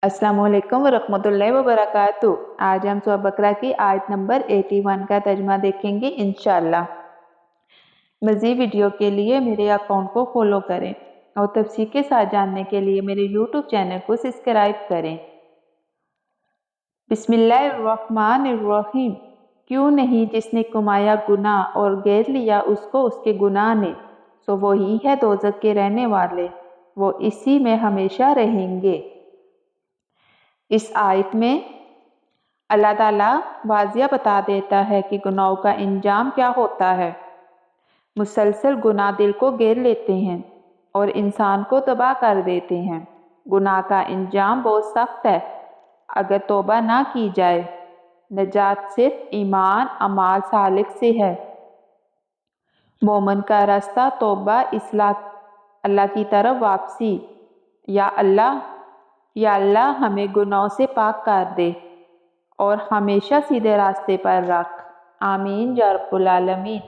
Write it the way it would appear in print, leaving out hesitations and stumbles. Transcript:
अस्सलामु अलैकुम वरहमतुल्लाहि वबरकातुहू। आज हम सूरह बकरा की आयत नंबर 81 का तर्जुमा देखेंगे इंशाअल्लाह। मज़ीद वीडियो के लिए मेरे अकाउंट को फॉलो करें और तफसीर के साथ जानने के लिए मेरे यूट्यूब चैनल को सब्सक्राइब करें। बिस्मिल्लाहिर्रहमानिर्रहीम। क्यों नहीं जिसने कमाया गुनाह और घेर लिया उसको उसके गुनाह ने, सो वही है दोज़ख के रहने वाले, वो इसी में हमेशा रहेंगे। इस आयत में अल्लाह ताला वाज़िया बता देता है कि गुनाहों का इंजाम क्या होता है। मुसलसल गुनाह दिल को घेर लेते हैं और इंसान को तबाह कर देते हैं। गुनाह का इंजाम बहुत सख्त है अगर तौबा ना की जाए। नजात सिर्फ ईमान अमाल सालिक से है। मोमिन का रास्ता तौबा इस्लाह, अल्लाह की तरफ वापसी। या अल्लाह हमें गुनाहों से पाक कर दे और हमेशा सीधे रास्ते पर रख। आमीन या रब्बुल आलमीन।